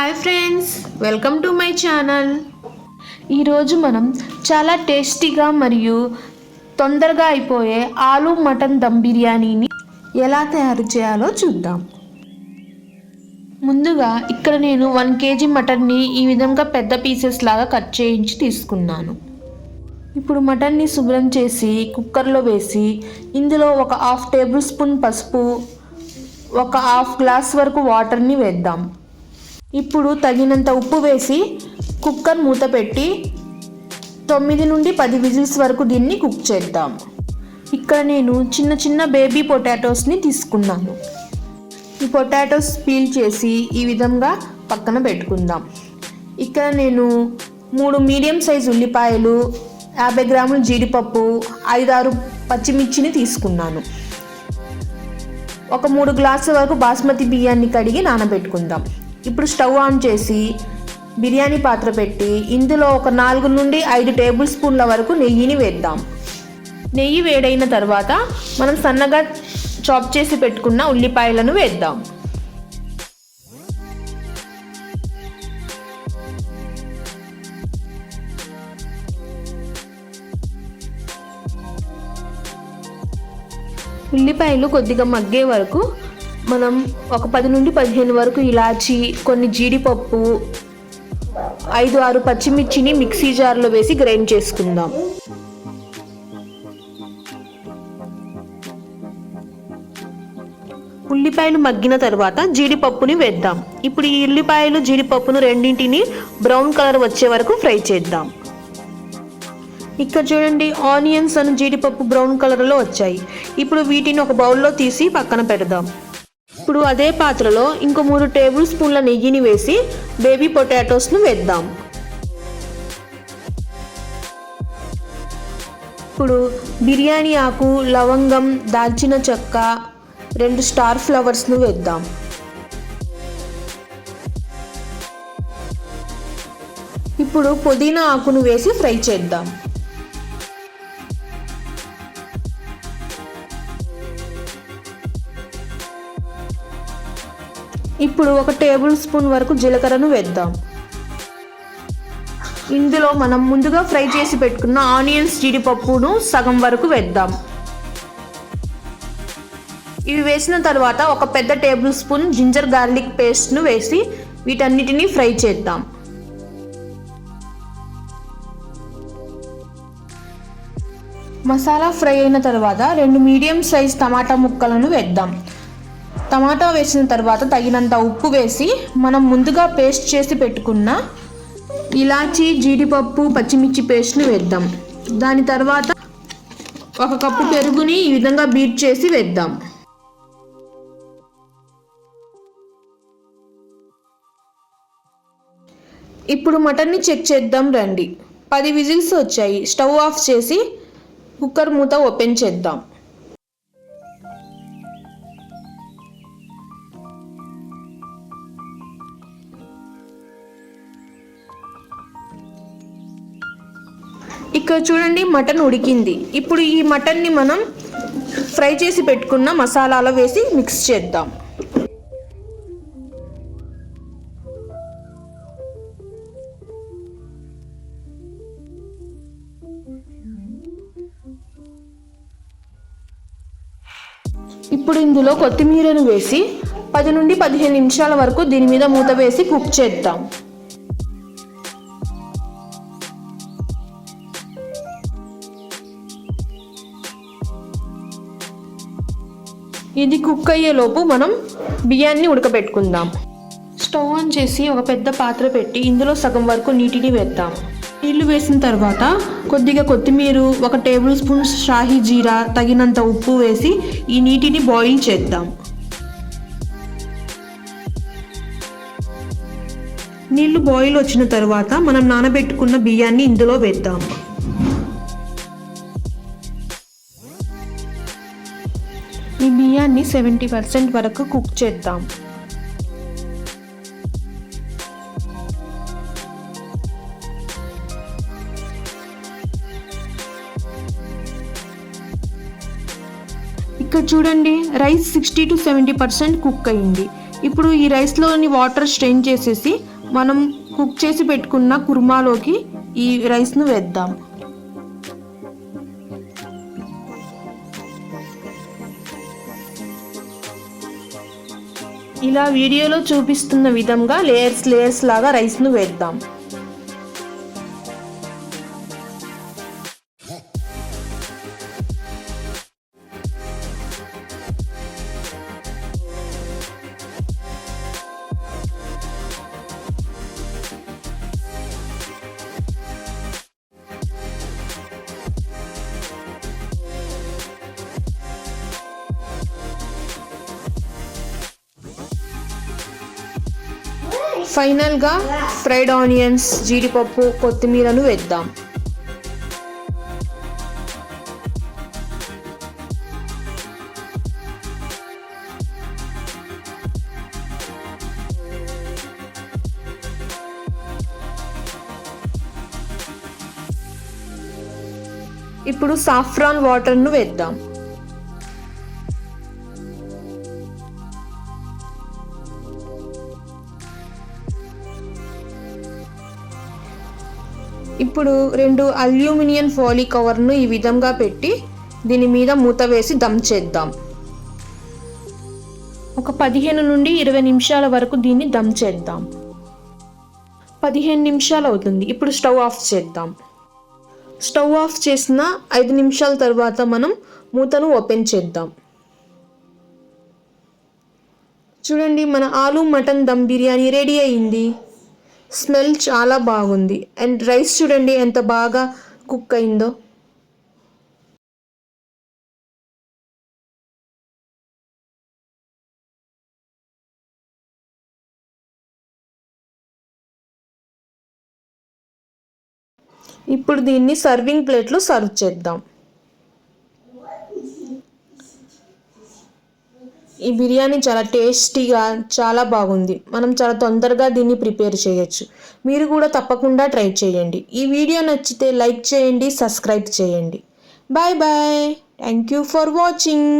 Hi friends, welcome to my channel. ఈరోజు మనం చాలా టేస్టీగా మరియు తొందరగా అయిపోయే ఆలు మటన్ దమ్ బిర్యానీని ఎలా తయారు చేయాలో చూద్దాం. ముందుగా ఇక్కడ నేను 1 kg మటన్ని ఈ విధంగా పెద్ద పీసెస్ లాగా కట్ చేయించి తీసుకున్నాను. ఇప్పుడు మటన్ని శుభ్రం చేసి కుక్కర్లో వేసి ఇందులో ఒక 1/2 టేబుల్ స్పూన్ పసుపు, ఒక 1/2 గ్లాస్ వరకు వాటర్ని వేద్దాం. ఇప్పుడు తగినంత ఉప్పు వేసి కుక్కర్ మూత పెట్టి 9 నుండి 10 విజిల్స్ వరకు దీన్ని కుక్ చేద్దాం. ఇక్కడ నేను చిన్న చిన్న బేబీ పొటాటోస్ని తీసుకున్నాను. ఈ పొటాటోస్ పీల్ చేసి ఈ విధంగా పక్కన పెట్టుకుందాం. ఇక్కడ నేను 3 మీడియం సైజ్ ఉల్లిపాయలు, 50 గ్రాముల జీడిపప్పు, 5-6 పచ్చిమిర్చిని తీసుకున్నాను. ఒక 3 గ్లాసుల వరకు బాస్మతి బియ్యాన్ని కడిగి నానబెట్టుకుందాం. ఇప్పుడు స్టవ్ ఆన్ చేసి బిర్యానీ పాత్ర పెట్టి ఇందులో ఒక 4 నుండి 5 టేబుల్ స్పూన్ల వరకు నెయ్యిని వేద్దాం. నెయ్యి వేడైన తర్వాత మనం సన్నగా చాప్ చేసి పెట్టుకున్న ఉల్లిపాయలను వేద్దాం. ఉల్లిపాయలు కొద్దిగా మగ్గే వరకు మనం ఒక 10 నుండి 15 వరకు ఇలాచి, కొన్ని జీడిపప్పు, 5-6 పచ్చిమిర్చిని మిక్సీ జార్లో వేసి గ్రైండ్ చేసుకుందాం. ఉల్లిపాయలు మగ్గిన తర్వాత జీడిపప్పుని వేద్దాం. ఇప్పుడు ఈ ఉల్లిపాయలు జీడిపప్పును రెండింటిని బ్రౌన్ కలర్ వచ్చే వరకు ఫ్రై చేద్దాం. ఇక్కడ చూడండి, ఆనియన్స్ అని జీడిపప్పు బ్రౌన్ కలర్లో వచ్చాయి. ఇప్పుడు వీటిని ఒక బౌల్లో తీసి పక్కన పెడదాం. ఇప్పుడు అదే పాత్రలో ఇంకో 3 టేబుల్ స్పూన్ల నెయ్యిని వేసి బేబీ పొటాటోస్ను వేద్దాం. ఇప్పుడు బిర్యానీ ఆకు, లవంగం, దాల్చిన చెక్క, 2 స్టార్ ఫ్లవర్స్ను వేద్దాం. ఇప్పుడు పుదీనా ఆకును వేసి ఫ్రై చేద్దాం. ఇప్పుడు ఒక టేబుల్ స్పూన్ వరకు జీలకర్రను వేద్దాం. ఇందులో మనం ముందుగా ఫ్రై చేసి పెట్టుకున్న ఆనియన్స్, జీడిపప్పును సగం వరకు వేద్దాం. ఇవి వేసిన తర్వాత ఒక పెద్ద టేబుల్ స్పూన్ జింజర్ గార్లిక్ పేస్ట్ను వేసి వీటన్నిటిని ఫ్రై చేద్దాం. మసాలా ఫ్రై అయిన తర్వాత 2 మీడియం సైజ్ టమాటా ముక్కలను వేద్దాం. టమాటా వేసిన తర్వాత తగినంత ఉప్పు వేసి మనం ముందుగా పేస్ట్ చేసి పెట్టుకున్న ఇలాచీ, జీడిపప్పు, పచ్చిమిర్చి పేస్ట్ని వేద్దాం. దాని తర్వాత 1 కప్పు పెరుగుని ఈ విధంగా బీట్ చేసి వేద్దాం. ఇప్పుడు మటన్ని చెక్ చేద్దాం రండి. 10 విజిల్స్ వచ్చాయి. స్టవ్ ఆఫ్ చేసి కుక్కర్ మూత ఓపెన్ చేద్దాం. ఇక్కడ చూడండి, మటన్ ఉడికింది. ఇప్పుడు ఈ మటన్ని మనం ఫ్రై చేసి పెట్టుకున్న మసాలాలో వేసి మిక్స్ చేద్దాం. ఇప్పుడు ఇందులో కొత్తిమీరను వేసి 10 నుండి 15 నిమిషాల వరకు దీని మీద మూత వేసి కుక్ చేద్దాం. ఇది కుక్ అయ్యేలోపు మనం బియ్యాన్ని ఉడకబెట్టుకుందాం. స్టవ్ ఆన్ చేసి ఒక పెద్ద పాత్ర పెట్టి ఇందులో సగం వరకు నీటిని వేద్దాం. నీళ్లు వేసిన తర్వాత కొద్దిగా కొత్తిమీర, 1 టేబుల్ స్పూన్ షాహీ జీరా, తగినంత ఉప్పు వేసి ఈ నీటిని బాయిల్ చేద్దాం. నీళ్లు బాయిల్ వచ్చిన తర్వాత మనం నానబెట్టుకున్న బియ్యాన్ని ఇందులో వేద్దాం. ఈ బియ్యాన్ని 70% వరకు కుక్ చేద్దాం. ఇక్కడ చూడండి, రైస్ 60 to 70% కుక్ అయింది. ఇప్పుడు ఈ రైస్లోని వాటర్ స్ట్రెయిన్ చేసేసి మనం కుక్ చేసి పెట్టుకున్న కుర్మాలోకి ఈ రైస్ను వేద్దాం. ఇలా వీడియోలో చూపిస్తున్న విధంగా లేయర్స్ లాగా రైస్ను వేద్దాం. ఫైనల్గా ఫ్రైడ్ ఆనియన్స్, జీడిపప్పు, కొత్తిమీరను వేద్దాం. ఇప్పుడు సాఫ్రాన్ వాటర్ను వేద్దాం. ఇప్పుడు 2 అల్యూమినియం ఫాయిల్ కవర్ను ఈ విధంగా పెట్టి దీని మీద మూత వేసి దమ్ చేద్దాం. ఒక 15 నుండి 20 నిమిషాల వరకు దీన్ని దమ్ చేద్దాం. 15 నిమిషాలు అవుతుంది. ఇప్పుడు స్టవ్ ఆఫ్ చేద్దాం. స్టవ్ ఆఫ్ చేసిన 5 నిమిషాల తర్వాత మనం మూతను ఓపెన్ చేద్దాం. చూడండి, మన ఆలు మటన్ దమ్ బిర్యానీ రెడీ అయింది. స్మెల్ చాలా బాగుంది. అండ్ రైస్ చూడండి ఎంత బాగా కుక్ అయిందో. ఇప్పుడు దీన్ని సర్వింగ్ ప్లేట్లో సర్వ్ చేద్దాం. ఈ బిర్యానీ చాలా టేస్టీగా చాలా బాగుంది. మనం చాలా తొందరగా దీన్ని ప్రిపేర్ చేయొచ్చు. మీరు కూడా తప్పకుండా ట్రై చేయండి. ఈ వీడియో నచ్చితే లైక్ చేయండి, సబ్స్క్రైబ్ చేయండి. Bye bye. Thank you for watching.